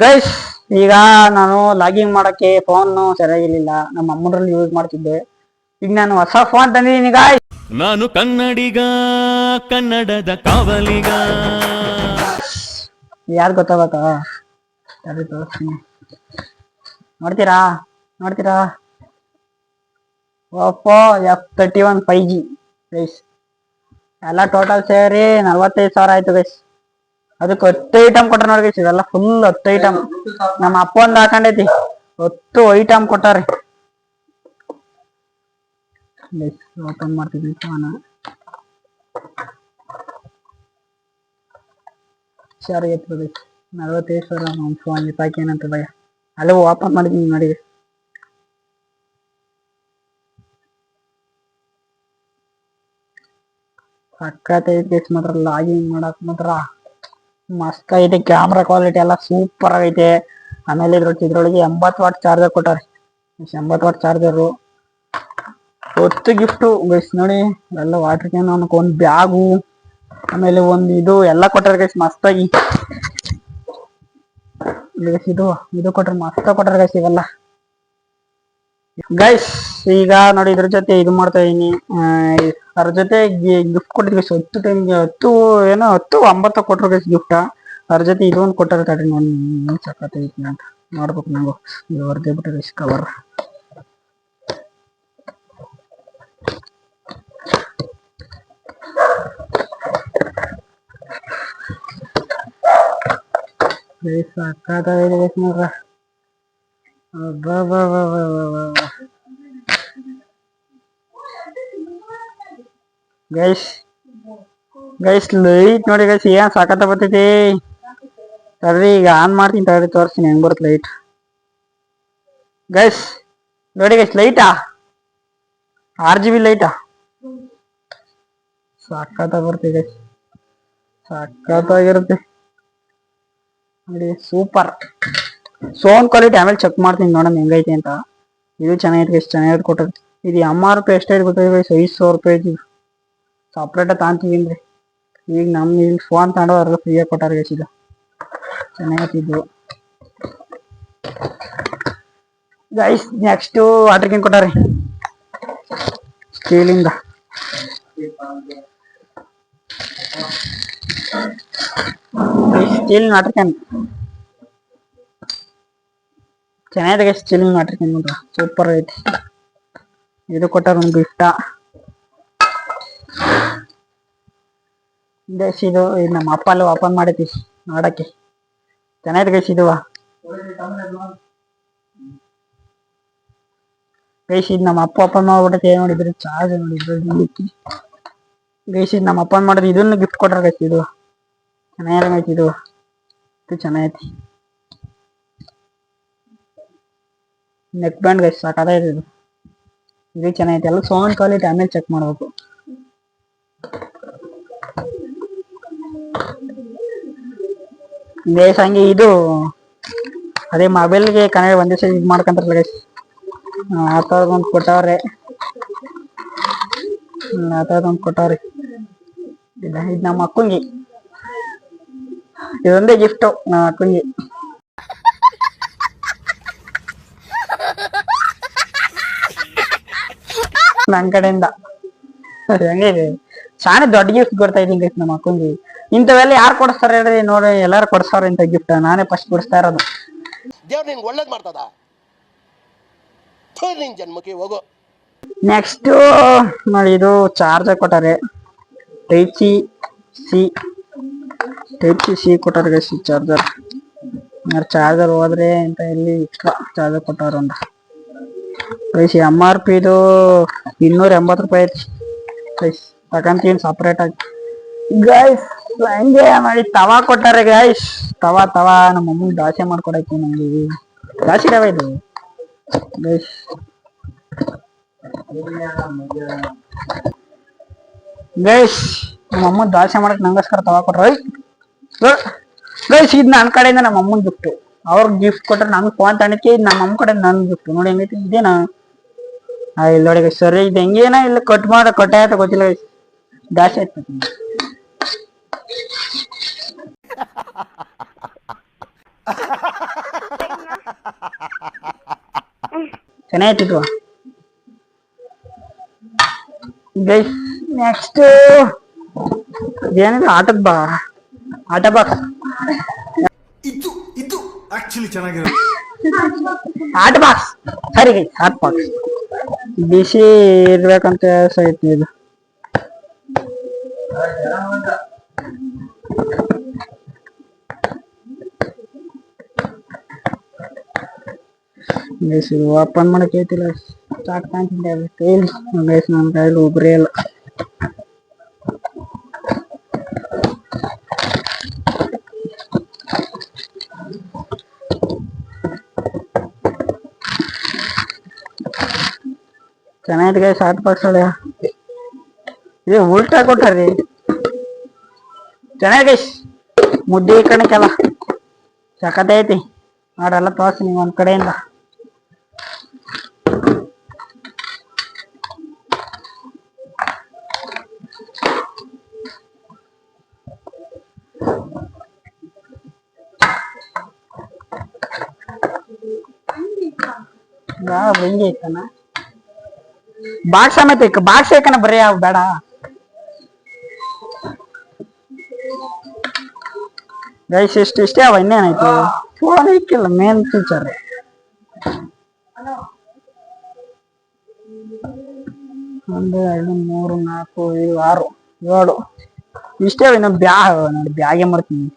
Guys, ಈಗ ನಾನು login ಮಾಡಕ್ಕೆ ಫೋನ್ ಸರಿಯಾಗಿರ್ಲಿಲ್ಲ. ನಮ್ಮ ಅಮ್ಮದ್ರಲ್ಲಿ ಯೂಸ್ ಮಾಡ್ತಿದ್ದೆ. ಈಗ ನಾನು ಹೊಸ ಫೋನ್ ತಂದಿದ್ದೀನಿ ಗಾಯ್ಸ್. ನಾನು ಕನ್ನಡಿಗ, ಕನ್ನಡದ ಕಾವಲಿಗ. ಯಾರು ಗೊತ್ತಾಗತ್ತಾ? ಸರಿ ತೋರಿಸ್ತೀನಿ. ನೋಡ್ತೀರಾ ನೋಡ್ತೀರಾ? Oppo F31 5G guys. ಎಲ್ಲ ಟೋಟಲ್ ಸೇರಿ 45,000 ಆಯ್ತು ಗೈಸ್. ಅದಕ್ಕೆ 10 ಐಟಮ್ ಕೊಟ್ಟಾರ ನೋಡಿ ಗೈಸ್. ಇದೆಲ್ಲ ಫುಲ್ 10 ಐಟಮ್. ನಮ್ಮ ಅಪ್ಪ ಒಂದು ಹಾಕೊಂಡೈತಿ 10 ಐಟಮ್ ಕೊಟ್ಟಾರಿ. ಓಪನ್ ಮಾಡ್ತಿದ್ವಿ ಫೋನ್. ಸರಿ ಎತ್ತು ಗೈಸ್. 45,000 ನಮ್ಮ ಫೋನ್ ಪಾಕಿ ಏನಂತ ಭಯ. ಅಲ್ಲೇ ಓಪನ್ ಮಾಡಿದ್ದೀನಿ ನೋಡಿ. ಸಕ್ಕತ್ತೈತಿ ಗೈಸ್. ಮಾತ್ರ ಲಾಗಿನ್ ಮಾಡಕ್ ಮಾತ್ರ ಮಸ್ತ್ ಐತೆ. ಕ್ಯಾಮ್ರಾ ಕ್ವಾಲಿಟಿ ಎಲ್ಲ ಸೂಪರ್ ಆಗೈತೆ. ಆಮೇಲೆ ಇದ್ರೊಳಗೆ 80 ವಾಟ್ ಚಾರ್ಜರ್ ಕೊಟ್ಟಾರೆ. 80 ವಾಟ್ ಚಾರ್ಜರು. 10 ಗಿಫ್ಟು ಗೈಸ್ ನೋಡಿ. ಎಲ್ಲ ವಾಟರ್ ಕ್ಯಾನ್, ಒಂದು ಬ್ಯಾಗು, ಆಮೇಲೆ ಒಂದು ಇದು ಎಲ್ಲ ಕೊಟ್ಟಾರೆ ಗೈಸ್ ಮಸ್ತಾಗಿ. ಇದು ಕೊಟ್ರೆ ಮಸ್ತ್ ಕೊಟ್ಟಾರೆ ಗೈಸ್ ಇವೆಲ್ಲ ಗೈಸ್. ಈಗ ನೋಡಿ ಇದ್ರ ಜೊತೆ ಇದು ಮಾಡ್ತಾ ಇದೀನಿ. ಅದ್ರ ಜೊತೆ ಗಿಫ್ಟ್ ಕೊಟ್ಟಿದ್ವಿ ಗೈಸ್. 10 ಟೈಮ್ಗೆ 10 ಕೊಟ್ಟರು ಗೈಸ್ ಗಿಫ್ಟ್. ಅದ್ರ ಜೊತೆ ಇದೊಂದು ಕೊಟ್ಟಾರೆ. ತಡ್ರಿ ನೋಡಿ ಸಕ್ಕತ್ತೈತಿ ಅಂತ ನೋಡ್ಬೇಕು. ನಂಗು ಇದು ಹೊರಗೆ ಬಿಟ್ಟರೆ ಗೈಸ್ ಕವರ್. ಸಕ್ಕತ್ತಾಗಿದೆ ಗೈಸ್ ನೋಡ್ರ. ಗೈಸ್ ಗೈಸ್ ಲೈಟ್ ನೋಡಿ ಗೈಸ್. ಏನ್ ಸಾಕತ್ತ ಬರ್ತೈತಿ. ತಡ್ರಿ ಈಗ ಆನ್ ಮಾಡ್ತೀನಿ. ತಡ್ರಿ ತೋರಿಸ್ತೀನಿ ಹೆಂಗ್ ಬರುತ್ತೆ ಲೈಟ್. ಗೈಸ್ ನೋಡಿ ಗೈಸ್, ಲೈಟಾ RGB ಲೈಟಾ ಸಾಕತ್ತ ಬರ್ತೈತಿ ಗೈಸ್. ಸಾಕತ್ತಾಗಿರುತ್ತೆ ನೋಡಿ. ಸೂಪರ್ ಸೌಂಡ್ ಕ್ವಾಲಿಟಿ ಆಮೇಲೆ ಚೆಕ್ ಮಾಡ್ತೀನಿ ನೋಡೋಣ ಹೆಂಗೈತೆ ಅಂತ. ಇದು ಚೆನ್ನಾಗೈತೆ ಗೈಸ್. ಚೆನ್ನಾಗಿ ಕೊಟ್ಟರು. ಇದು MRP ಎಷ್ಟೈತೆ ಗೊತ್ತಾಗ ಗೈಸ್? 500 ರೂಪಾಯಿ. ಸಪ್ರೇಟ ತಾಂತೀವಿ. ಈಗ ನಮ್ಮ ಇಲ್ಲಿ ಫೋನ್ ತಗೊಂಡು ಫ್ರೀಯಾಗಿ ಕೊಟ್ಟಾರ ಗೈಸ್. ಇದು ಚೆನ್ನಾಗಿತ್ತು ಗೈಸ್. ನೆಕ್ಸ್ಟ್ ವಾಟರ್ ಕ್ಯಾನ್ ಕೊಟ್ಟಾರೆ ಸ್ಟೀಲಿಂದ. ಸ್ಟೀಲ್ ವಾಟರ್ ಕ್ಯಾನ್ ಚೆನ್ನಾಗಿದೆ ಗೈಸ್. ಸ್ಟೀಲ್ ವಾಟರ್ ಕ್ಯಾನ್ ನೋಡ್ರ ಸೂಪರ್ ಐತಿ. ಇದು ಕೊಟ್ಟಾರ ಒಂದು ಗಿಫ್ಟ ಗೈಸ್. ಇದು ನಮ್ಮ ಅಪ್ಪ ಅಲ್ಲಿ ಓಪನ್ ಮಾಡೈತಿ ನೋಡಕ್ಕೆ. ಚೆನ್ನಾಗಿದೆ ಗೈಸ್. ಇದು ಗೈಸ್ ಇದು ನಮ್ಮ ಅಪ್ಪ ಓಪನ್ ಮಾಡ್ಬಿಟ್ಟೈತೆ ನೋಡಿದ್ರೆ. ಚಾರ್ಜ್ ನೋಡಿದ್ರೆ ಗೈಸ್. ಇದು ನಮ್ಮ ಅಪ್ಪ ಮಾಡಿದ್ರೆ ಇದನ್ನು ಗಿಫ್ಟ್ ಕೊಟ್ಟಾರ ಗೈಸ್. ಇದು ಚೆನ್ನಾಗೈತಿ. ಇದು ಚೆನ್ನಾಗೈತಿ. ನೆಕ್ ಬ್ಯಾಂಡ್ ಗೈಸ್ ಸಾಕಾಗೈತಿ. ಇದು ಚೆನ್ನಾಗೈತಿ. ಎಲ್ಲ ಸೌಂಡ್ ಕ್ವಾಲಿಟಿ ಆಮೇಲೆ ಚೆಕ್ ಮಾಡ್ಬೇಕು ಗೈಸ್. ಹಂಗೆ ಇದು ಅದೇ ಮೊಬೈಲ್ಗೆ ಕನೆಕ್ಟ್ ಒಂದೇ ಸೈಜ್ ಇದು ಮಾಡ್ಕೊಂತಾರಲ್ಲ ಗೈಸ್, ಆ ಥರದೊಂದು ಕೊಟ್ಟವ್ರೆ. ಇದು ನಮ್ಮ ಅಕ್ಕಂಗೆ. ಇದೊಂದೇ ಗಿಫ್ಟು ನಮ್ಮ ಅಕ್ಕಂಗೆ. ನನ್ನ ಕಡೆಯಿಂದ ಹೆಂಗಿದೆ. ಶಾನೆ ದೊಡ್ಡ ಗಿಫ್ಟ್ ಕೊಡ್ತಾ ಇದೀನಿ ಗೈಸ್ ನಮ್ಮ ಅಕ್ಕಂಗೆ. ಇಂಥವೆಲ್ಲ ಯಾರು ಕೊಡಿಸ್ತಾರೆ ಹೇಳ್ರಿ? ನೋಡಿ ಎಲ್ಲಾರು ಕೊಡ್ಸಾರ ಇಂಥ ಗಿಫ್ಟ್. ನಾನೇ ಫಸ್ಟ್ ಕೊಡಿಸ್ತಾ ಇರೋದು. ದೇವ್ರು ನಿನ್ಗೆ ಒಳ್ಳೇದ್ ಮಾಡ್ತದ. ನಿನ್ ಜನ್ಮಕ್ಕೆ ಹೋಗೋ. ನೆಕ್ಸ್ಟ್ ನೋಡಿ ಇದು ಚಾರ್ಜರ್ ಕೊಟ್ಟಾರೆ. ಟೈಪ್ ಸಿ ಕೊಟ್ಟಾರೆ ಗೈಸ್ ಚಾರ್ಜರ್. ಚಾರ್ಜರ್ ಹೋದ್ರೆ ಅಂತ ಇಲ್ಲಿ ಎಕ್ಸ್ಟ್ರಾ ಚಾರ್ಜರ್ ಕೊಟ್ಟಾರ ಒಂದು ಗೈಸ್. MRP ಇದು 280 ರೂಪಾಯಿ ಐತಿ ಗೈಸ್. ತಗೊಂತೀನಿ ಸಪ್ರೇಟ್ ಆಗಿ ಗೈಸ್. ಹಂಗೆ ಮಾಡಿ ತವಾ ಕೊಟ್ಟಾರೆ ಗೈಸ್. ತವಾ ನಮ್ಮ ಮಮ್ಮಿಗೆ ದೋಸೆ ಮಾಡ್ಕೊಡಕ್ಕೆ. ನಮ್ಗೆ ದೋಸೆ ರವೆ ಇದು ಗೈಸ್. ಗೈಸ್ ನಮ್ಮ ಅಮ್ಮ ದೋಸೆ ಮಾಡಕ್ ನಂಗೋಸ್ಕರ ತವಾ ಕೊಟ್ರ ಗೈಸ್. ಇದು ನನ್ನ ಕಡೆಯಿಂದ ನಮ್ಮ ಅಮ್ಮನ ಗಿಫ್ಟ್. ಅವ್ರಿಗೆ ಗಿಫ್ಟ್ ಕೊಟ್ರೆ ನಮ್ಗೆ ಫೋನ್ ತಗೊಂಡಕ್ಕೆ. ಇದು ನಮ್ಮ ಅಮ್ಮ ಕಡೆ ನನ್ ಗಿಫ್ಟ್. ನೋಡಿ ಹೆಂಗೈತಿ. ಇದೇನಾ ಇಲ್ಲಿ ನೋಡಿ ಗೈಸ್. ಸರಿ ಇದು ಹೆಂಗೇನ ಇಲ್ಲ ಕೊಟ್ಟೆ ಆಯ್ತಾ ಗೊತ್ತಿಲ್ಲ ಗೈಸ್. ದೋಸೆ ಆಯ್ತು. ಚೆನ್ನಾಗಿತ್ತು ಗೈಸ್. ನೆಕ್ಸ್ಟ್ ಏನಿದೆ ಆಟ ಬಾಕ್ಸ್. ಇದು ಆಕ್ಚುಲಿ ಚೆನ್ನಾಗಿರೋದು. ಆಟ ಬಾಕ್ಸ್ ಸರಿ ಗೈಸ್, ಆಟ ಬಾಕ್ಸ್ ಬಿಸಿ ಇರ್ಬೇಕಂತ ಸೈಟ್ ಇದು. ಗೈಸ್ ಓಪನ್ ಮಾಡಕ್ ಐತಿಲ್ಲ, ಸ್ಟಾರ್ಟ್ ಕಾಣ್ತಿದ್ದೆ ಕೈಲಿ. ಗೈಸ್ ನನ್ನ ಕೈಲಿ ಒಬ್ಬರೇ ಇಲ್ಲ. ಚೆನ್ನಾಗಿದೆ ಗೈಸ್ ಆಟ ಬಾಕ್ಸ್ ಒಳ್ಳೆ. ಇದು ಉಲ್ಟಾ ಕೊಟ್ಟಾರ್ರಿ. ಚೆನ್ನಾಗಿ ಗೈಸ್, ಮುದ್ದೆ ಕಣಕ್ಕೆಲ್ಲ ಸಖತ್ತೈತಿ. ಅವರೆಲ್ಲ ತೋರಿಸಿ ನೀವು ಒಂದ್ ಕಡೆಯಿಂದ. ಹಿಂಗೆ ಐತನ ಬಾಕ್ಸ್ ಸಮೇತ ಬಾಕ್ಸ್ ಯಾಕನ ಬರೀ ಯಾವ ಬೇಡ. ಗೈಸ್ ಇಷ್ಟೇ ಅವ, ಇನ್ನೇನಾಯ್ತು. ಫೋನ್ ಇಕ್ಕಿಲ್ಲ, ಮೇನ್ ಫೀಚರ್. 1 2 3 4 5 6 7 ಇಷ್ಟೇ. ಇನ್ನು ನೋಡಿ ಬ್ಯಾಗೆ ಮಾಡ್ತೀನಿ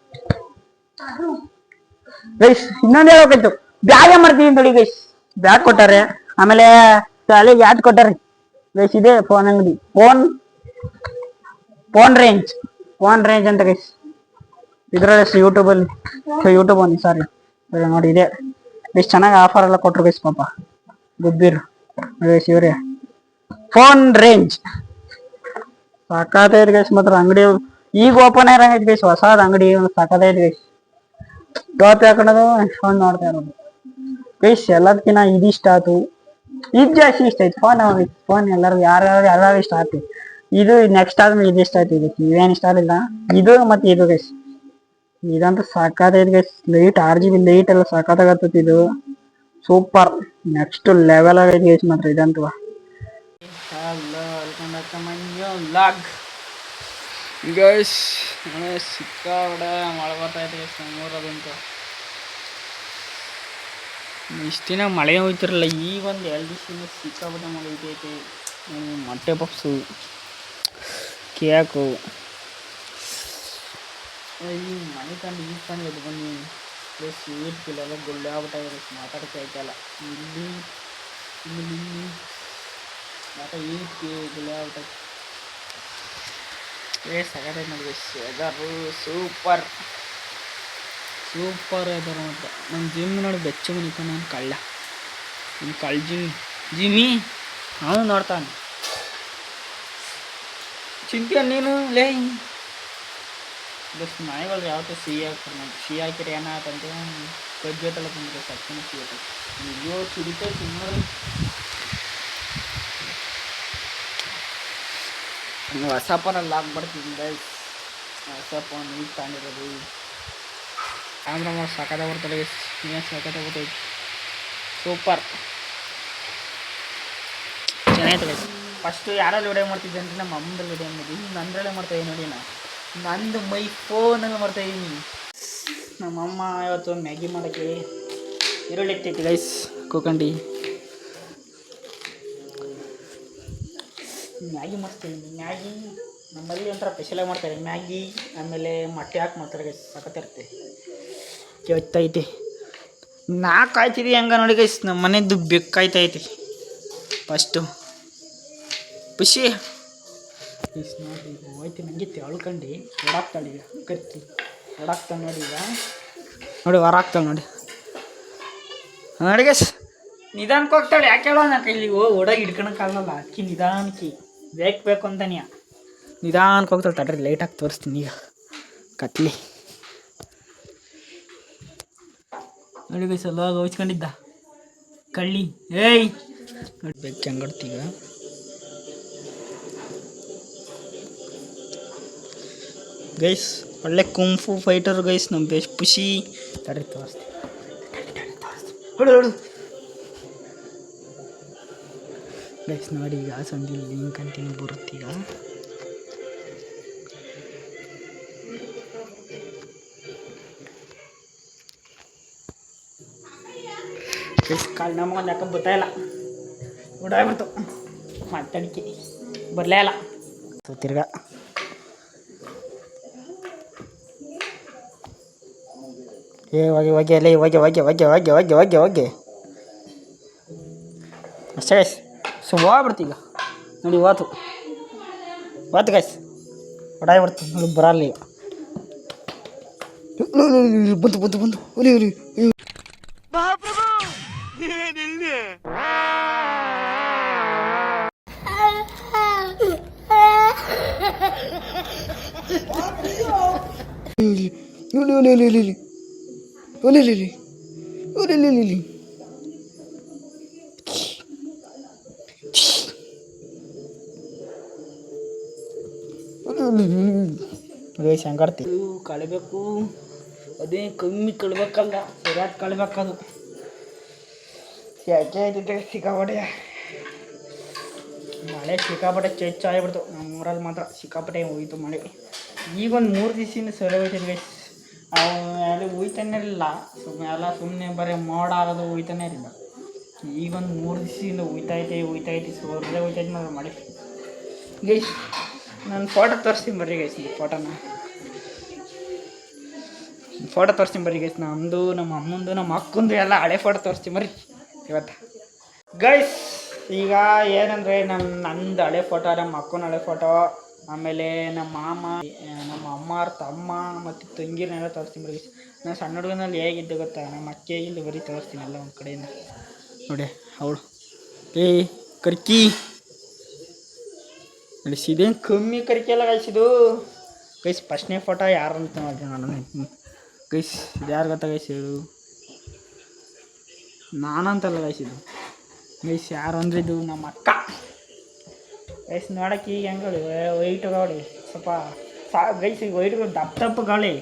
ಗೈಸ್. ಇನ್ನೊಂದು ಹೇಳ್ಬೇಕಿತ್ತು, ಬ್ಯಾಗೆ ಮಾಡ್ತೀನಿ ನೋಡಿ ಗೈಸ್. ಬ್ಯಾಗ್ ಕೊಟ್ಟಾರೆ, ಆಮೇಲೆ ಶಾಲೆಗೆ ಯಾಟ್ ಕೊಟ್ಟಾರೆ ಗೈಸ್. ಇದೆ ಫೋನ್ ಅಂಗಡಿ, ಫೋನ್ ರೇಂಜ್ ಅಂತ ಗೈಸ್. ಇದ್ರಲ್ಲಿ ಯೂಟ್ಯೂಬ್ ಒಂದು ಸಾರಿ ನೋಡಿ ಇದೆ. ಎಷ್ಟು ಚೆನ್ನಾಗಿ ಆಫರ್ ಎಲ್ಲ ಕೊಟ್ರು ಗೈಸ್. ಪಾಪ ಗುಬ್ಬಿರು ಗೈಸ್ ಇವ್ರೆ. ಫೋನ್ ರೇಂಜ್ ಸಾಕಾತೈತಿ ಗೈಸ್. ಮಾತ್ರ ಅಂಗಡಿ ಈಗ ಓಪನ್ ಆಗೈತಿ ಗೈಸ್, ಹೊಸದ ಅಂಗಡಿ ಸಾಕಾತೈತಿ ಗೈಸ್. ಇವತ್ತು ಹಾಕೊಂಡದು ಫೋನ್ ನೋಡ್ತಾ ಇರೋದು ಗೈಸ್. ಎಲ್ಲದಕ್ಕಿಂತ ಇದಿಷ್ಟ ಆಯ್ತು, ಇದು ಜಾಸ್ತಿ ಇಷ್ಟ ಆಯ್ತು. ಫೋನ್ ಎಲ್ಲರೂ ಇಷ್ಟ ಆಯ್ತು. ಇದು ನೆಕ್ಸ್ಟ್ ಆದ್ಮೇಲೆ ಇದು ಇಷ್ಟ ಆಯ್ತು. ಇದಕ್ಕೆ ಇವೇನು ಇಷ್ಟ ಆಗಲಿಲ್ಲ, ಇದು ಮತ್ತೆ ಇದು ಗೈಸ್. ಇದಂತೂ ಸಾಕಾತೈತಿ ಗೈಸ್. ಲೈಟ್ RGB ಲೈಟ್ ಎಲ್ಲ ಸಾಕಾಗತ್ತೈತಿ. ಇದು ಸೂಪರ್ ನೆಕ್ಸ್ಟ್ ಲೆವೆಲ್ ಆಗೈತಿ ಗೈಸ್ ಮಾತ್ರ ಇದಂತೂ. ಗೈಸ್ ಸಿಕ್ಕಾಪಟ್ಟೆ ಮಳೆ ಬರ್ತೈತೆ ಗೈಸ್ ನಮ್ಮೂರದಂತೂ. ಇಷ್ಟು ದಿನ ಮಳೆ ಹೋಯ್ತಿರಲ್ಲ, ಈಗ ಒಂದು 2 ದಿವಸದಿಂದ ಸಿಕ್ಕಾಪಟ್ಟೆ ಮಳೆ ಹೋಯ್ತೈತೆ. ಮೊಟ್ಟೆ ಪಪ್ಸು, ಕೇಕು, ಈ ಮನೆ ತಂದು ಈಗ ತಾನು ಎದ್ದು ಬನ್ನಿ ಸ್ವೀಟ್ ಕಿಲೆಲ್ಲ ಗುಳ್ಳೆ ಆಗ್ಬಿಟ್ಟಾಗ ಮಾತಾಡೋಕ್ಕೆ ಆಯ್ತಲ್ಲ. ಇಲ್ಲಿ ಮತ್ತೆ ಈಟ್ಗೆ ಗುಳ್ಳೆ ಆಗ್ಬಿಟ್ಟೈತೆ. ಸಗಟೈತೆ ನೋಡಿ ವೆದರು ಸೂಪರ್ ವೆದರ್ ಮಾತ್ರ. ನನ್ನ ಜಿಮ್ ನೋಡಿ ಬೆಚ್ಚ ಮನಿಕ ನಾನು ಕಳ್ಳ ಜಿಮ್ಮಿ ಅವನು ನೋಡ್ತಾನೆ. ಚಿಂತೆ ನೀನು ಲೇ ಬಸ್ ಮನೆಗಳು ಯಾವತ್ತೂ ಸಿಹಿ ಹಾಕಿರಿ ಏನಾಗತ್ತಂತೆ ಕಜ್ಜೋಟೆಲ್ಲ ಬಂದರೆ ಸಕ್ಕನೆ ಸಿಗುತ್ತೆ. ಅಯ್ಯೋ ಚಿರಿತೆ ತಿನ್ನೋದು. ಹೊಸ ಫೋನಲ್ಲಿ ಹಾಕ್ಬರ್ತೀನಿ ಗೈಸ್. ಹೊಸ ಫೋನ್ ಈಗ ತಗೊಂಡಿರೋದು. ಕ್ಯಾಮ್ರಾ ಸಾಕಾದ ಬರ್ತದೆ ಗೈಸ್. ಏನು ಸಾಕಾದ ಬರ್ತೈತಿ. ಸೂಪರ್ ಚೆನ್ನಾಗಿತ್ತು ಗೈಸ್. ಫಸ್ಟು ಯಾರಲ್ಲಿ ವಿಡಿಯೋ ಮಾಡ್ತಿದ್ದೆ ಅಂದರೆ ನಮ್ಮ ಅಮ್ಮದಲ್ಲಿ ವಿಡಿಯೋ ಮಾಡಿದ್ವಿ. ನಂದರಲ್ಲೇ ಮಾಡ್ತಾಯಿದ್ದೀನಿ ನೋಡಿ. ನಂದು ಮೈ ಫೋನಲ್ಲಿ ಮಾಡ್ತಾಯಿದ್ದೀನಿ. ನಮ್ಮಮ್ಮ ಇವತ್ತು ಮ್ಯಾಗಿ ಮಾಡೋಕ್ಕೆ ಈರುಳ್ಳಿ ಇರ್ತೈತಿ ಗೈಸ್. ಕೂಕಂಡು ಮ್ಯಾಗಿ ಮಾಡ್ತಾಯಿದ್ದೀನಿ. ಮ್ಯಾಗಿ ನಮ್ಮಲ್ಲಿ ಒಂಥರ ಸ್ಪೆಷಲಾಗಿ ಮಾಡ್ತಾರೆ ಮ್ಯಾಗಿ. ಆಮೇಲೆ ಮೊಟ್ಟೆ ಹಾಕಿ ಮಾಡ್ತಾರೆ ಗೈಸ್. ಸಖತ್ತಿರುತ್ತೆ. ಕೆತ್ತೈತಿ ನಾ ಕಾಯ್ತಿದ್ದಿ ಹಂಗೆ ನೋಡಿ ಗೈಸ್. ನಮ್ಮ ಮನೆಯದ್ದು ಬೇಕಾಯ್ತೈತಿ ಫಸ್ಟು ಖುಷಿ ಗೈಸ್. ನೋಡಿ ಹೋಯ್ತು ನನಗೆ ತೆಳ್ಕೊಂಡು ಹೊಡಾಕ್ತಾಳೆ ಈಗ. ಕತ್ತಿ ಹೊಡಾಕ್ತಾಳೆ ನೋಡಿ. ಈಗ ನೋಡಿ ಹೊರಾಕ್ತಾಳೆ ನೋಡಿ ಗೈಸ್. ನಿಧಾನಕ್ಕೆ ಹೋಗ್ತಾಳೆ. ಯಾಕೆ ಹೇಳೋ ನಾ ಕೈಲಿ ಓಡಾಗಿ ಹಿಡ್ಕೊಳಕ್ಕಾಗಲ್ಲ. ಅಕ್ಕಿ ನಿಧಾನಕ್ಕೆ ಬೇಕು ಅಂತಾನೆ ನಿಧಾನಕ್ಕೆ ಹೋಗ್ತಾಳೆ. ತಡ್ರಿ ಲೈಟಾಗಿ ತೋರಿಸ್ತೀನಿ ಈಗ. ಕತ್ಲಿ ನೋಡಿ ಗೈಸ್. ಎಲ್ಲ ಹೋಯ್ಸ್ಕೊಂಡಿದ್ದ ಕಳ್ಳಿ. ಏಯ್ ನೋಡಿ ಬೇಕು ಹೆಂಗಡ್ತೀಗ. ಗೈಸ್ ಒಳ್ಳೆ ಕುಂಫು ಫೈಟರ್ ಗೈಸ್ ನಮ್ಮ ಬೆಸ್ಟ್ ಖುಷಿ ತಡ್ರಿ ತೋರಿಸ್ತೀನಿ ಹೊಡು ಗೈಸ್ ನೋಡಿ ಈಗ ಸಂಧಿ ಲಿಂಕ್ ಅಂತೀನಿ ಬರುತ್ತೀಗ ಗೈಸ್ ಕಾಲು ನಮಗೆ ಯಾಕೆ ಗೊತ್ತಾಯಿಲ್ಲ ಓಡಾಡ್ಬಿಡ್ತು ಮಾತಾಡಿಕೆ ಬರಲೇ ಇಲ್ಲ ತಿರ್ಗಾ ಹೋಗಿ ಅಲ್ಲೇ ಹೋಗಿ ಅಷ್ಟೇ ಗೈಸ್ ಹೋಗ್ಬಿಡ್ತು ಈಗ ನೋಡಿ ಹೋತು ಗೈಸ್ ಓಡಾಡ್ಬಿಡ್ತು ನೋಡಿ ಬರಲ್ಲ ಈಗ ಬಂತು ಒಲಿ ಶಂಕರ್ತಿ ಕಳಿಬೇಕು ಅದೇ ಕಮ್ಮಿ ಕಳ್ಬೇಕಲ್ಲ ಸರಿಯಾದ ಕಳ್ಬೇಕದು ಯಾಕೆ ಆಯ್ತದೆ ಸಿಕ್ಕಾಪಟ್ಟೆ ಮಳೆ ಸಿಕ್ಕಾಪಟ್ಟೆ ಹೆಚ್ಚಾಗ್ಬಿಡ್ತು ನಮ್ಮ ಊರಲ್ಲಿ ಮಾತ್ರ ಸಿಕ್ಕಾಪಟ್ಟೆ ಹೋಯ್ತು ಮಳೆ ಈಗೊಂದು 3 ದಿವಸದಿಂದ ಸರಿ ಹೋಯ್ತದೆ ಗೈಸ್ ಅವು ಅಲ್ಲಿ ಹೋಯ್ತಾನೆ ಇರಲಿಲ್ಲ ಸುಮ್ಮನೆ ಬರೀ ಮೋಡ ಆಗೋದು ಹೋಯ್ತಾನೆ ಇರಲಿಲ್ಲ ಈಗೊಂದು 3 ದಿವಸದಿಂದ ಹೋಯ್ತೈತೆ ಸೋರ್ರೆ ಹೋಯ್ತೈತೆ ನೋಡಿ ಮಳೆ ಗೈಸ್ ನಾನು ಫೋಟೋ ತೋರಿಸ್ತೀನಿ ಬರ್ರಿ ಗೈಸ್ ಫೋಟೋ ತೋರಿಸ್ತೀನಿ ಬರ್ರಿ ಗೈಸ್ ನಮ್ಮದು ನಮ್ಮ ಅಮ್ಮಂದು ನಮ್ಮ ಅಕ್ಕಂದು ಎಲ್ಲ ಹಳೆ ಫೋಟೋ ತೋರಿಸ್ತೀನಿ ಬರ್ರಿ ಇವತ್ತು ಗೈಸ್ ಈಗ ಏನಂದರೆ ನಂದು ಹಳೆ ಫೋಟೋ ನಮ್ಮ ಅಕ್ಕನ ಹಳೆ ಫೋಟೋ ಆಮೇಲೆ ನಮ್ಮ ಮಾಮ ನಮ್ಮ ಅಮ್ಮರ ತಮ್ಮ ಮತ್ತು ತಂಗಿರನ್ನೆಲ್ಲ ತೋರಿಸ್ತೀನಿ ಬರ್ರಿ ನಾನು ಸಣ್ಣ ಹುಡುಗನಲ್ಲಿ ಹೇಗಿದ್ದೆ ಗೊತ್ತಾ ನಮ್ಮ ಅಕ್ಕ ಹೇಗಿದ್ದು ಬರೀ ತೋರಿಸ್ತೀನಿ ಎಲ್ಲ ಒಂದು ಕಡೆಯಿಂದ ನೋಡಿ ಅವಳು ಕರ್ಕಿ ನೋಡಿ ಇದೇನು ಕಮ್ಮಿ ಕರಿಕೆಲ್ಲ ಗೈಸಿದು ಗೈಸ್ ಫಸ್ಟ್ನೇ ಫೋಟೋ ಯಾರು ಅಂತ ನೋಡ್ರಿ ನಾನು ಗೈಸ್ ಇದು ಯಾರು ಗೊತ್ತಾ ಗೈಸ್ ಹೇಳು ನಾನಂತಲ್ಲ ಗೈಸಿದು ಗೈಸ್ ಯಾರು ಅಂದ್ರೆ ಇದು ನಮ್ಮ ಅಕ್ಕ ಗೈಸ್ ನೋಡಕ್ಕೆ ಈಗ ಹೆಂಗೆ ವೈಟ್ ಗಾಳಿ ಸ್ವಲ್ಪ ಗೈಸ್ ಈಗ ವೈಟ್ ದಪ್ಪ ಗಾಳಿ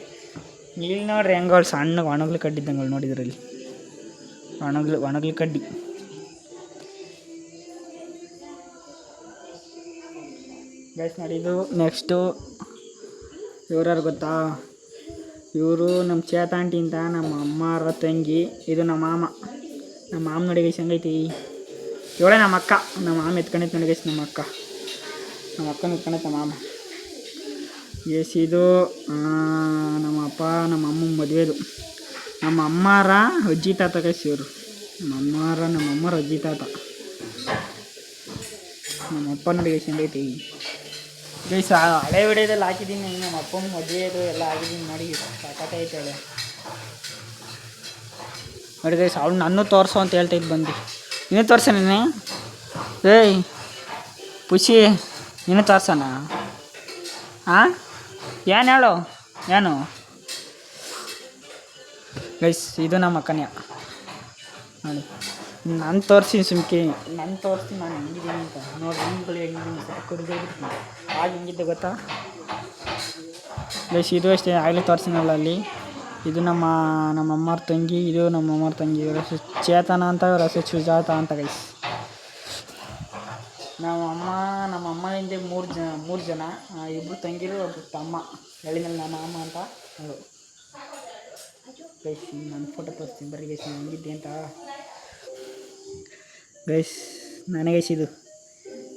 ಇಲ್ಲಿ ನೋಡ್ರಿ ಹೆಂಗಳು ಸಣ್ಣ ಒಣಗ್ಲು ಕಡ್ಡಿದ್ದಂಗಳು ನೋಡಿದ್ರಲ್ಲಿ ಒಣಗ್ಲು ಕಡ್ಡಿ ಗೈಸ್ ನೋಡಿ ಇದು ನೆಕ್ಸ್ಟು ಇವ್ರ್ಯಾರು ಗೊತ್ತಾ ಇವರು ನಮ್ಮ ಚೇತ ಆಂಟಿ ಅಂತ ನಮ್ಮ ಅಮ್ಮರ ತಂಗಿ ಇದು ನಮ್ಮ ಮಾಮ ನೋಡಿ ಗೈಸ್ ಹೆಂಗೈತಿ ಇವಳೇ ನಮ್ಮ ಅಕ್ಕ ನಮ್ಮ ಮಾಮ ಎತ್ಕೊಂಡೈತೆ ನೋಡಿ ಗೈಸ್ ನಮ್ಮ ಅಕ್ಕನ ಎತ್ಕೊಂಡೈತೆ ನಮ್ಮ ಮಾಮ ಗೈಸ್ ಇದು ನಮ್ಮ ಅಪ್ಪ ನಮ್ಮ ಅಮ್ಮನ ಮದುವೆದು ನಮ್ಮ ಅಮ್ಮರ ಅಜ್ಜಿ ತಾತ ಗೈಸ್ ಇವರು ನಮ್ಮ ಅಮ್ಮರ ಅಜ್ಜಿ ತಾತ ನಮ್ಮ ಅಪ್ಪ ನೋಡಿ ಗೈಸ್ ಹೆಂಗೈತಿ ಗೈಸ್ ಹಳೆ ವಿಡಿಯೋದಲ್ಲಿ ಹಾಕಿದ್ದೀನಿ ನಮ್ಮ ಅಪ್ಪನ ಮದುವೆದು ಎಲ್ಲ ಆಗಿದ್ದೀನಿ ನೋಡಿ ಸಾಕಾಗೈತೆ ಹೇಳಿ ನೋಡಿ ಗೈಸ್ ಅವಳು ನನ್ನೂ ತೋರಿಸು ಅಂತ ಹೇಳ್ತೈತೆ ಬಂದು ನೀನು ತೋರ್ಸ ನೀನು ಏಯ್ ಖುಷಿ ನೀನು ತೋರ್ಸೋಣ ಹಾಂ ಏನು ಹೇಳು ಏನು ಗೈಸ್ ಇದು ನಮ್ಮ ಅಕ್ಕನೇ ನೋಡಿ ನಾನು ತೋರಿಸ್ತೀನಿ ಸುಮ್ಕೆ ನಾನು ತೋರಿಸ್ತೀನಿ ನಾನು ಹೆಂಗಿದ್ದೀನಿ ಅಂತ ನೋಡಿ ನಿಮ್ಗಳು ಹೆಂಗಿದ್ದೀನಿ ಕುಡಿದಿರ್ತೀನಿ ಆಗ ಹೆಂಗಿದ್ದೆ ಗೊತ್ತಾ ಗೈಸ್ ಇದು ಅಷ್ಟೇ ಆಗಲೇ ತೋರಿಸಿನಲ್ಲ ಅಲ್ಲಿ ಇದು ನಮ್ಮ ಅಮ್ಮರ ತಂಗಿ ಇದು ನಮ್ಮ ಅಮ್ಮರ ತಂಗಿ ಇವ್ರ ಹೆಸರು ಚೇತನ ಅಂತ ಇವ್ರ ಹೆಸರು ಸುಜಾತ ಅಂತ ಗೈಸ್ ನಮ್ಮ ಅಮ್ಮನಿಂದ ಮೂರು ಜನ ಇಬ್ಬರು ತಂಗಿರು ಒಬ್ಬರು ತಮ್ಮ ಹೇಳಿದ್ಮೇಲೆ ನಮ್ಮ ಅಮ್ಮ ಅಂತ ಅದು ಗೈಸ್ ನನ್ನ ಫೋಟೋ ತೋರಿಸ್ತೀನಿ ಬರ್ರಿ ಗೈಸ್ ಹೆಂಗಿದ್ದೆ ಅಂತ ಗೈಸ್ ನನಗೆ ಗೈಸ್ ಇದು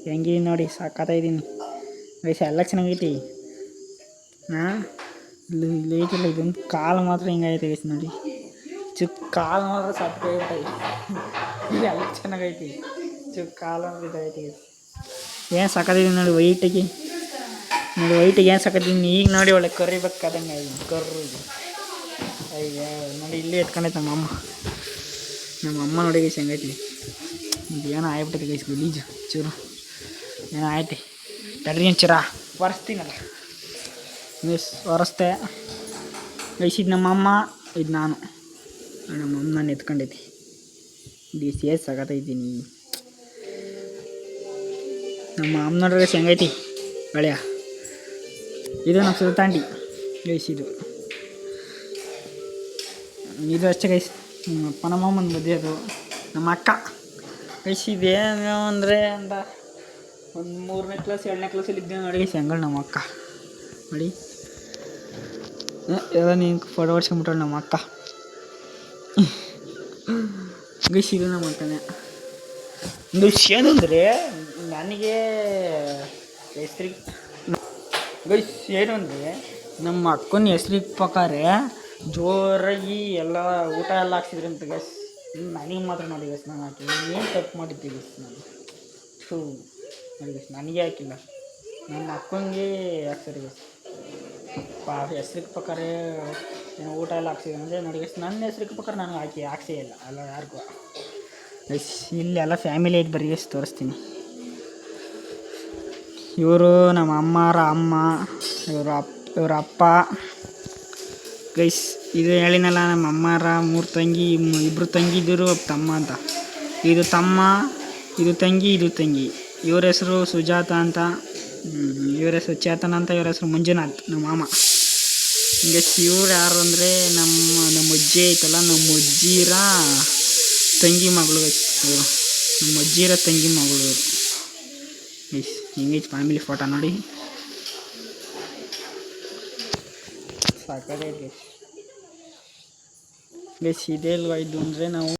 ಹೆಂಗಿದ್ದೀನಿ ನೋಡಿ ಸಾಕಾಗ್ತಾಯಿದ್ದೀನಿ ಗೈಸ್ ಎಲ್ಲ ಚೆನ್ನಾಗೈತಿ ಹಾಂ ಇಲ್ಲಿ ಐತಿಲ್ಲ ಇದೊಂದು ಕಾಲು ಮಾತ್ರ ಹಿಂಗೈತೆ ಗೈಸ್ ನೋಡಿ ಕಾಲು ಮಾತ್ರ ಸತ್ತೈತೆ ಎಲ್ಲ ಚೆನ್ನಾಗೈತಿ ಕಾಲು ಮಾತ್ರ ಇದೈತಿ ಗೈಸ್ ಏನು ಸಾಕಾಗಿದ್ದೀನಿ ನೋಡಿ ವೈಟಿಗೆ ಏನು ಸಾಕಾಗಿದ್ದೀನಿ ಈಗ ನೋಡಿ ಒಳ್ಳೆ ಕರಿಬೇಕಾದಂಗೆ ಕರ್ರು ಅಯ್ಯ ನೋಡಿ ಇಲ್ಲಿ ಎತ್ಕೊಂಡೈತೆ ನಮ್ಮ ಅಮ್ಮ ನೋಡಿ ಗೈಸ್ ಹೆಂಗೈತಿ ಏನೋ ಆಗ್ಬಿಟ್ಟೈತೆ ಗೈಸ್ ಗಲೀಜು ಚೂರು ಏನೋ ಆಯ್ತು ತಡ್ರಿ ಏನು ಚೂರ ಒರೆಸ್ತೀನಲ್ಲ ಒರೆಸ್ತೆ ಗೈಸ್ ಇದು ನಮ್ಮಮ್ಮ ಇದು ನಾನು ನಾನು ಎತ್ಕೊಂಡೈತಿ ಸೇಸ್ ಸಾಕತ್ತೈತೀನಿ ನಮ್ಮ ಅಮ್ಮ ನೋಡ್ರಿ ಹೆಂಗೈತಿ ಗೆಳೆಯ ಇದು ನಮ್ಮ ಸುಲ್ತಾಂಡಿ ಗೈಸ್ ಇದು ಅಷ್ಟೇ ಗೈಸ್. ನಮ್ಮ ಅಪ್ಪ ನಮ್ಮ ಅಮ್ಮನ ಮದುವೆ ಅದು ನಮ್ಮ ಅಕ್ಕ ಗೈಸ್. ಇದೇನು ಅಂದರೆ ಅಂತ ಒಂದು 3ನೇ ಕ್ಲಾಸ್ 2ನೇ ಕ್ಲಾಸಲ್ಲಿ ಇದ್ದೇವೆ ನೋಡಿ ಗೈಸ್. ಹೆಂಗಳು ನಮ್ಮ ಅಕ್ಕ ನೋಡಿ ಎಲ್ಲ ನೀನು ಫೋಟೋ ಹೊಡ್ಸ್ಕೊಂಬಿಟ್ಟಳು ನಮ್ಮ ಅಕ್ಕ ಗೈಸ್. ಇದು ನಮ್ಮ ಅಕ್ಕನೇ ಗೈಸ್. ಏನಂದರೆ ನನಗೆ ಹೆಸ್ರಿಗೆ ಗೈಸ್ ಏನು ಅಂದರೆ ನಮ್ಮ ಅಕ್ಕನ ಹೆಸ್ರಿಗೆ ಪ್ರಕಾರ ಜೋರಾಗಿ ಎಲ್ಲ ಊಟ ಎಲ್ಲ ಹಾಕ್ಸಿದ್ರಂತ ಗೈಸ್. ನನಗೆ ಮಾತ್ರ ನೋಡಿ ಗೈಸ್ ನಾನು ಹಾಕಿ ಏನು ತಪ್ಪು ಮಾಡಿದ್ದೆ ಗೈಸ್ ನಾನು. ನೋಡಿ ಗೈಸ್ ನನಗೆ ಹಾಕಿಲ್ಲ, ನಮ್ಮ ಅಕ್ಕನಿಗೆ ಹಾಕ್ಸರಿ ಗೈಸ್. ಹೆಸ್ರಿಗೆ ಪ್ರಕಾರ ಊಟ ಎಲ್ಲ ಹಾಕ್ಸಿದ್ರು ಅಂದರೆ ನೋಡಿ ಗೈಸ್. ನನ್ನ ಹೆಸ್ರಿಗೆ ಪ್ರಕಾರ ನಾನು ಹಾಕ್ಸೇ ಇಲ್ಲ ಅಲ್ಲ ಯಾರಿಗೂ ಗೈಸ್. ಇಲ್ಲೆಲ್ಲ ಫ್ಯಾಮಿಲಿ ಐತೆ ಬರೀ ಗೈಸ್, ತೋರಿಸ್ತೀನಿ. ಇವರು ನಮ್ಮ ಅಮ್ಮರ ಅಮ್ಮ, ಇವರ ಅಪ್ಪ ಗೈಸ್. ಇದು ಹೇಳಿನಲ್ಲ ನಮ್ಮ ಅಮ್ಮರ 3 ತಂಗಿ, 2 ತಂಗಿದ್ರು ತಮ್ಮ ಅಂತ. ಇದು ತಮ್ಮ, ಇದು ತಂಗಿ, ಇದು ತಂಗಿ. ಇವ್ರ ಹೆಸರು ಸುಜಾತ ಅಂತ, ಇವ್ರ ಹೆಸರು ಚೇತನ ಅಂತ, ಇವ್ರ ಹೆಸರು ಮಂಜುನಾಥ್ ನಮ್ಮ ಮಾಮ ಗೈಸ್. ಇವ್ರು ಯಾರು ಅಂದರೆ ನಮ್ಮ ಅಜ್ಜಿ ಐತಲ್ಲ, ನಮ್ಮ ಅಜ್ಜಿರ ತಂಗಿ ಮಗಳು ಗೈಸ್. ಇವರು ನಮ್ಮ ಅಜ್ಜಿರ ತಂಗಿ ಮಗಳು ಗೈಸ್. ಹಿಂಗೈತೆ ಫ್ಯಾಮಿಲಿ ಫೋಟೋ ನೋಡಿ, ಸಾಕಾಗೈತೆ ಗೈಸ್. ಗೈಸ್ ಇದೇ ಅಲ್ವಾ ಇದು ಅಂದರೆ ನಾವು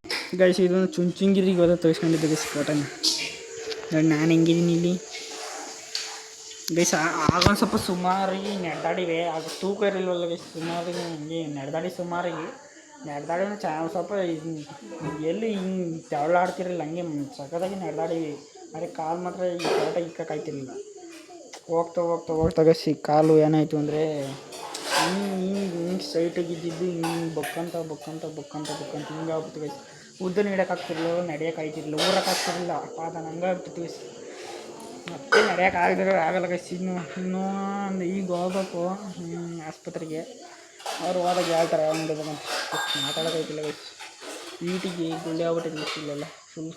ಗೈಸ್. ಇದೊಂದು ಚುಂಚುಂಗಿರಿಗೆ ಹೋದ ತೋರಿಸ್ಕೊಂಡಿದ್ದೆ ಗೈಸ್ ಫೋಟೋನ ನೋಡಿ. ನಾನು ಹೆಂಗಿದ್ದೀನಿ ಇಲ್ಲಿ ಗೈಸ್. ಆಗೊಂದು ಸ್ವಲ್ಪ ಸುಮಾರಿಗೆ ನಡೆದಾಡಿವೆ, ಆಗ ತೂಕ ಇರಲಿಲ್ಲವಲ್ಲ ಗೈಸ್. ಸುಮಾರಿಗೆ ಹಂಗೆ ಸುಮಾರಿಗೆ ನಡೆದಾಡಿನ ಸ್ವಲ್ಪ ಎಲ್ಲಿ ಹಿಂಗೆ ತೆವಳಾಡ್ತಿರಲಿಲ್ಲ, ಹಂಗೆ ಸಖತ್ತಾಗಿ ನಡೆದಾಡಿವಿ. ಆದರೆ ಕಾಲು ಮಾತ್ರ ಈ ಕರೆಕ್ಟಾಗಿ ಇಕ್ಕಾಯ್ತಿರಲಿಲ್ಲ. ಹೋಗ್ತಾ ಗೈಸ್ ಈ ಕಾಲು ಏನಾಯಿತು ಅಂದರೆ ಹಿಂಗೆ ಸೈಟಾಗಿ ಇದ್ದಿದ್ದು ಹಿಂಗೆ ಬಕ್ಕಂತ ಹಿಂಗೆ ಆಗ್ಬಿಟ್ಟು ಗೈಸ್. ಉದ್ದನ ಇಡೋಕ್ಕಾಗ್ತಿರ್ಲಿಲ್ಲ, ನಡೆಯೋಕ್ಕಾಯ್ತಿರ್ಲಿಲ್ಲ, ಊರಕ್ಕಾಗ್ತಿರ್ಲಿಲ್ಲ. ಪಾದ ಹಂಗೆ ಆಗ್ಬಿಟ್ಟು ಗೈಸ್. ಮತ್ತೆ ಆಗಲ್ಲ ಗೈಸ್. ಇನ್ನೂ ಒಂದು ಈಗ ಹೋಗ್ಬೇಕು ಆಸ್ಪತ್ರೆಗೆ. ಅವ್ರು ಹೋದಾಗ ಹೇಳ್ತಾರೆ ಒಂದು ಮಾತಾಡೋಕೈತಿಲ್ಲ ಗೈಸ್. ಈಟಿಗೆ ಗುಳ್ಳೆ ಆಗ್ಬಿಟ್ಟಿದೆ ಗೈಸ್. ಇಲ್ಲೆಲ್ಲ ಫುಲ್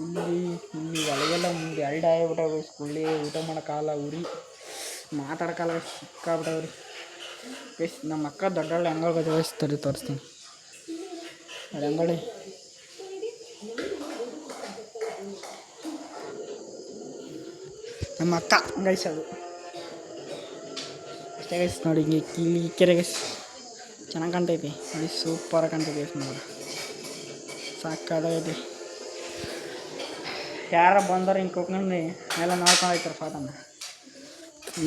ಇಲ್ಲಿ ಒಳಗೆಲ್ಲ ಮುಂದೆ 2 ಆಗ್ಬಿಟ್ಟಾವ ಗೈಸ್. ಗುಳ್ಳೆ ಊಟ ಮಾಡೋಕ್ಕಾಗಲ್ಲ, ಉರಿ ಮಾತಾಡೋಕ್ಕಲ್ಲ ಗೈಸ್. ಸಿಕ್ಕಾಬಿಟ್ಟವ್ರಿ ಗೈಸ್. ನಮ್ಮ ಅಕ್ಕ ದೊಡ್ಡವಳು ಹೆಂಗಳು ಗೈಸ್ ವಹಿಸ್ತಾರೆ, ತೋರಿಸ್ತೀನಿ ಅದು ಹೆಂಗಳಿ. ನಮ್ಮ ಅಕ್ಕ ಗೈಸ್ ಅದು ಅಷ್ಟೇ ಗೈಸ್. ನೋಡಿ ಹಿಂಗೆ ಕೆರೆ ಗೈಸ್ ಚೆನ್ನಾಗಿ ಕಾಣ್ತೈತಿ ನೋಡಿ, ಸೂಪರಾಗಿ ಕಾಣ್ತೈತಿ ಗೈಸ್. ನೋಡಿ ಸಾಕಾಗೈತಿ. ಯಾರ ಬಂದವ್ರು ಹಿಂಗೆ ಕೂತ್ಕೊಂಡು ಎಲ್ಲ ನೋಡ್ಕೊಂಡೋಯ್ತಾರೆ ಫೋಟೋನ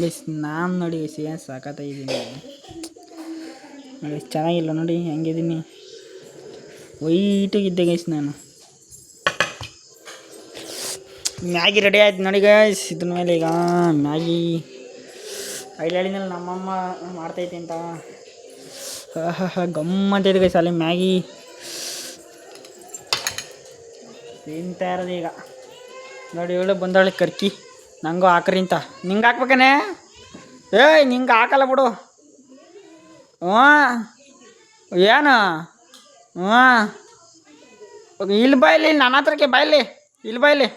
ಗೈಸ್. ನಾನು ನೋಡಿ ಗೈಸ್ ಏನು ಸಾಕಾಗಿದ್ದೀನಿ ನೋಡಿ, ಚೆನ್ನಾಗಿಲ್ಲ ನೋಡಿ ಹೆಂಗಿದ್ದೀನಿ. ವೈಟಾಗಿದ್ದೆ ಗೈಸ್ ನಾನು. ಮ್ಯಾಗಿ ರೆಡಿ ಆಯ್ತು ನೋಡಿ ಗೈಸ್. ಇದ್ರ ಮೇಲೆ ಈಗ ಮ್ಯಾಗಿ ಹೇಳಿದ್ಮೇಲೆ ನಮ್ಮಮ್ಮ ಮಾಡ್ತೈತಿ ಅಂತ ಗಮ್ಮಂತೈತೆ ಗೈಸ್. ಅಲ್ಲಿ ಮ್ಯಾಗಿ ತಿಂತಾ ಇರೋದು ಈಗ ನೋಡಿ. ಇವಳು ಬಂದವಳೆ ಕರ್ಕಿ, ನಂಗೂ ಹಾಕ್ರಿ ಅಂತ. ನಿಂಗೆ ಹಾಕ್ಬೇಕೇನೆ? ನಿಂಗೆ ಹಾಕಲ್ಲ ಬಿಡು. ಏನು ಇಲ್ಲಿ ಬಾಯ್ಲಿ, ನನ್ನ ಹತ್ರಕ್ಕೆ ಬಾಯ್ಲಿ, ಇಲ್ಲಿ ಬಾಯ್ಲಿ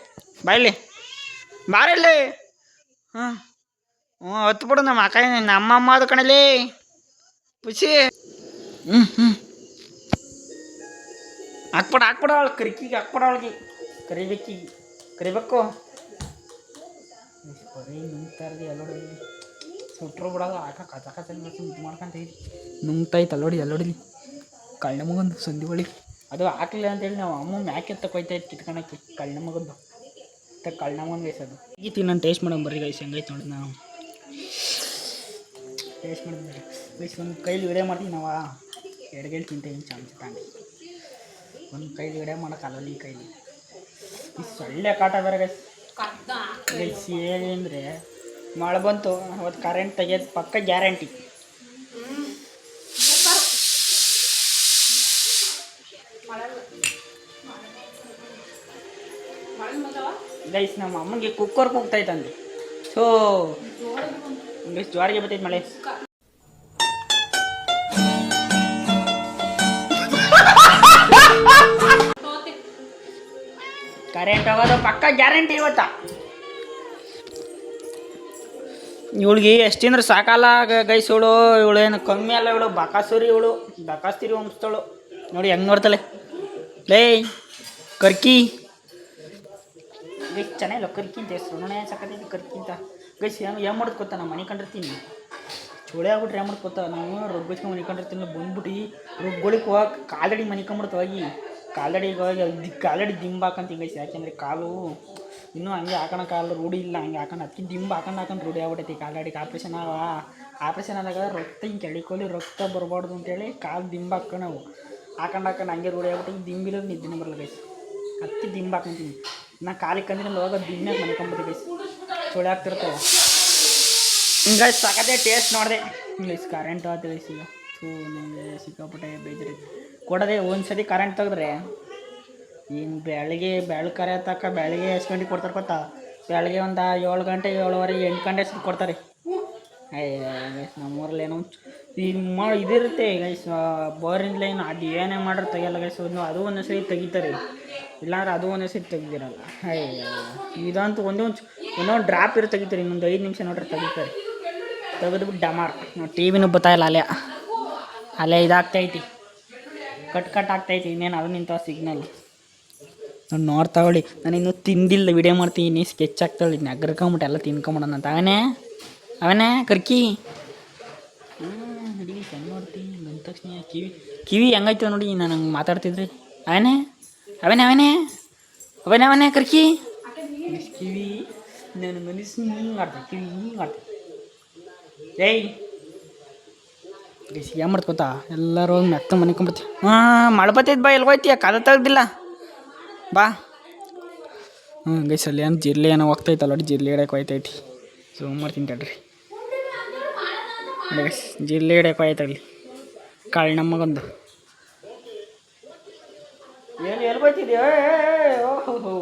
ಬಾರಲ್ಲಿ. ಹೊತ್ತು ಬಿಡು ನಮ್ಮ ಅಕ್ಕ, ನಮ್ಮಮ್ಮ ಅದು ಕಣಲಿ ಖುಷಿ. ಹಾಕ್ಬಿಡ ಅವಳು ಕರಿಕಿಗೆ, ಹಾಕ್ಬಿಡ ಅವಳಿಗೆ ಕರಿಬೇಕು. ಬರೀ ನುಂಗ್ತಾರ್ದು ಎಲ್ಲೋಡಿ ಸುಟ್ರು ಬಿಡೋದು ಹಾಕ ಕಚ ಮಾಡ್ಕೊಂತೈತಿ. ನುಂಗ್ತೈತೆ ಎಲ್ಲೋಡಿಲಿ ಕಳ್ಳ ಮಗಂದು ಸಂಧಿ ಒಳಗೆ. ಅದು ಹಾಕಲಿಲ್ಲ ಅಂತೇಳಿ ನಾವು ಅಮ್ಮ ಮ್ಯಾಕೆ ತಗೊಯ್ತಾಯಿತ್ತು ಕಿತ್ಕೊಳಕ್ಕೆ. ಕಳ್ಳ ಮಗಂದು ಕಳ್ಳ ಮಗನ ಗೈಸ್. ಅದು ಈತಿ ನಾನು ಟೇಸ್ಟ್ ಮಾಡೋಣ ಬರ್ರಿ ಗೈಸ್. ಹೆಂಗೈತೆ ನೋಡಿ, ನಾವು ಟೇಸ್ಟ್ ಮಾಡಿದ್ವಿ ಗೈಸ್. ಒಂದು ಕೈಲಿ ವಿಡಿಯೋ ಮಾಡ್ತೀವಿ ನಾವು, ಎಡಗೈಲಿ ತಿಂತೇವೆ ಚಾನ್ಸ್ ತಾಂಡಿ. ಒಂದು ಕೈಲಿ ವಿಡಿಯೋ ಮಾಡೋಕ್ಕಲ್ಲ, ಈ ಕೈಲಿ ಈ ಸೊಳ್ಳೆ ಕಾಟ ಬೇರೆ ಗೈಸ್. ಗೈಸ್ ಏನಂದರೆ ಮಳೆ ಬಂತು ಅವತ್ತು ಕರೆಂಟ್ ತೆಗೆಯೋದು ಪಕ್ಕ ಗ್ಯಾರಂಟಿ. ಗೈಸ್ ನಮ್ಮ ಅಮ್ಮನಿಗೆ ಕುಕ್ಕರ್ ಕೂಗ್ತೈತಂದು. ಸೊ ಗೈಸ್ ಜೋರಿಗೆ ಬರ್ತೈತೆ ಮಳೆ. ಕರೆಂಟ್ ಹೋಗೋದು ಪಕ್ಕ ಗ್ಯಾರಂಟಿ ಇವತ್ತ ಇವಳಿಗೆ ಎಷ್ಟಿಂದ್ರೆ ಸಾಕಲ್ಲ ಗೈಸ್. ಇವಳು ಏನು ಕಮ್ಮಿ ಅಲ್ಲ, ಇವಳು ಬಕಾಸುರಿ, ಇವಳು ಬಕಾಸ್ತಿರಿ ವಂಶದವಳು. ನೋಡಿ ಹೆಂಗೆ ನೋಡ್ತಾಳೆ ಲೇ ಕರ್ಕಿ. ಗೈಸ್ ಚೆನ್ನಾಗಿಲ್ಲ ಕರ್ಕಿ ಅಂತ ಹೆಸರು, ನೋಡೇ ಸಾಕತ್ತೈತಿ ಕರ್ಕಿ ಅಂತ. ಗೈಸ್ ಏನು ಮಾಡೋದು ಗೊತ್ತಾ, ನಾವು ಮನೆ ಕಂಡಿರ್ತೀನಿ ಚೋಳೆ ಆಗ್ಬಿಟ್ರೆ ಏನು ಮಾಡ್ಕೊತ, ನಾವು ರೊಗ್ಗಿಸ್ಕೊಂಡು ಮನೆ ಕಂಡಿರ್ತೀನಿ. ಬಂದ್ಬಿಟ್ಟು ರೊಗ್ಗೊಳಿಗೆ ಹೋಗಕ್ಕೆ ಕಾಲಡಿ ಮನಿಕೊಂಬಿಡ್ತು ಹೋಗಿ, ಕಾಲಡಿಗೆ ಹೋಗಿ ಕಾಲಡಿ ದಿಂಬು ಹಾಕಂತೀನಿ ಗೈಸ್. ಯಾಕೆಂದರೆ ಕಾಲು ಇನ್ನೂ ಹಂಗೆ ಹಾಕೋಣ, ಕಾಲು ರೂಢಿ ಇಲ್ಲ ಹಂಗೆ ಹಾಕೊಂಡು, ಅದಕ್ಕೆ ದಿಂಬು ಹಾಕೊಂಡು ರೂಢಿ ಆಗ್ಬಿಟ್ಟೈತಿ. ಕಾಲಡಿಗೆ ಆಪ್ರೇಷನ್ ಆದಾಗ ರಕ್ತ ಹಿಂಗೆ ಕೆಳಿಕೋಲಿ ರಕ್ತ ಬರಬಾರ್ದು ಅಂತೇಳಿ ಕಾಲು ದಿಂಬು ಹಾಕೊಂಡು ನಾವು ಹಾಕೊಂಡು ಹಂಗೆ ರೂಢಿ ಆಗ್ಬಿಟ್ಟು ದಿಂಬಿಲ್ಲ ನಿದ್ದೆನೇ ಬರಲ್ಲ ಗೈಸ್. ಹತ್ತಿ ದಿಂಬು ಹಾಕೊಂತೀನಿ. ನಾ ಕಾಲಿಗೆ ಕಂದ್ರೆ ಹೋಗೋದು ದಿಂಬ್ಯಾಗ ಮನಿಕೊಂಬಿಡ್ತೀವಿ ಗೈಸ್, ಚೋಳೆ ಆಗ್ತಿರ್ತವೆ ಹಿಂಗೆ. ಸಾಕತ್ತೆ ಟೇಸ್ಟ್ ನೋಡಿದೆ ಗೈಸ್. ಕರೆಂಟ್ ಆಯ್ತು ಗೈಸ್ ಈಗ. ನನಗೆ ಸಿಕ್ಕಾಪಟ್ಟೆ ಬೇಜಾರೈತಿ ಕೊಡೋದೆ. ಒಂದು ಸತಿ ಕರೆಂಟ್ ತೆಗೆದ್ರೆ ಏನು ಬೆಳಗ್ಗೆ ಕರೆ ತಕ್ಕ ಬೆಳಗ್ಗೆ ಎಷ್ಟು ಗಂಟೆಗೆ ಕೊಡ್ತಾರೆ ಗೊತ್ತಾ? ಬೆಳಗ್ಗೆ ಒಂದು 7 ಗಂಟೆ 7:30 8 ಗಂಟೆ ಅಷ್ಟು ಕೊಡ್ತಾರೆ. ಗೈಸ್ ನಮ್ಮೂರಲ್ಲಿ ಏನೋ ಇದಿರುತ್ತೆ ಗೈಸ್, ಬೋರಿನ ಲೈನ್ ಅದು ಏನೇ ಮಾಡ್ರೆ ತೆಗಿಯಲ್ಲ ಗೈಸ್. ಅದು ಒಂದೊಂದು ಸರಿ ತೆಗಿತಾರೆ, ಇಲ್ಲಾಂದ್ರೆ ಅದು ಒಂದೊಂದು ಸರಿ ತೆಗ್ದಿರಲ್ಲ. ಇದಂತೂ ಒಂದೊಂದು ಡ್ರಾಪ್ ಇರೋ ತೆಗಿತಾರೆ, ಇನ್ನೊಂದು 5 ನಿಮಿಷ ನೋಡ್ರೆ ತೆಗಿತಾರೆ. ತೆಗೆದ್ಬಿಟ್ಟು ಡಮಾರ್ ನಾವು ಟಿ ವಿನೂ ಬರ್ತಾಯಿಲ್ಲ, ಅಲ್ಲೇ ಇದಾಗ್ತೈತಿ, ಕಟ್ ಆಗ್ತೈತಿ. ಇನ್ನೇನು ಅದು ನಿಂತ ಸಿಗ್ನಲ್ ನಾನು ನೋಡ್ತಾವಳಿ. ನಾನು ಇನ್ನೂ ತಿಂದಿಲ್ಲ, ವಿಡಿಯೋ ಮಾಡ್ತೀನಿ, ಸ್ಕೆಚ್ ಆಗ್ತಾವಳಿ. ನಗ್ರಕೊಂಬಿಟ್ಟು ಎಲ್ಲ ತಿನ್ಕೊಂಬಿಡೋಣ ಅಂತ. ಅವನೇ ಕರ್ಕಿ ನಡಿ ಹೆಂಗೆ ನೋಡ್ತೀನಿ ಬಂದ ತಕ್ಷಣ. ಕಿವಿ ಹೆಂಗಾಯ್ತು ನೋಡಿ, ನಾನು ಹಂಗೆ ಮಾತಾಡ್ತಿದ್ರಿ. ಅವನೇ ಕರ್ಕಿ ಕಿವಿ ನಾನು ಮನಸ್ಸು ಹಿಂಗೆ ಮಾಡ್ದೆ, ಕಿವಿ ಹಿಂಗೆ ಮಾಡ್ದೆ. ಏಯ್ ಗೈಸ್ ಏನು ಮಾಡ್ತು ಗೊತ್ತಾ, ಎಲ್ಲರೂ ಹೋಗಿ ಮೆತ್ತ ಮನಿಕೊಂಬಿಡ್ತೀವಿ. ಮಳೆ ಬತ್ತೈತೆ ಬಾ, ಎಲ್ಲಿ ಹೋಯ್ತೀಯ ಕಾಲ ತೆಗ್ದಿಲ್ಲ ಬಾ. ಗೈಸ್ ಅಲ್ಲಿ ಏನು ಜಿರ್ಲೆ ಏನೋ ಹೋಗ್ತೈತಲ್ಲ, ನೋಡಿ ಜಿರ್ಲೆ ಹಿಡಿಯೋಕೆ ಹೋಯ್ತೈತಿ. ಝೂಮ್ ಮಾಡ್ತೀನಿ ತಡ್ರಿ. ಗೈಸ್ ಜಿರ್ಲೆ ಹಿಡಿಯೋಕೆ ಹೋಯ್ತಲ್ಲಿ ಕಾಳು ನಮ್ಮಗೊಂದು. ಎಲ್ಲಿ ಹೋಯ್ತಿದ್ಯೋ? ಓಹೋ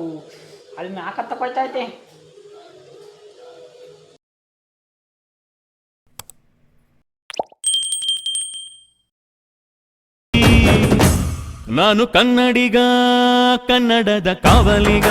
ಅಲ್ಲಿ ಮ್ಯಾಕತ್ತಕ್ಕೆ ಹೋಯ್ತೈತೆ. ನಾನು ಕನ್ನಡಿಗ, ಕನ್ನಡದ ಕಾವಲಿಗ.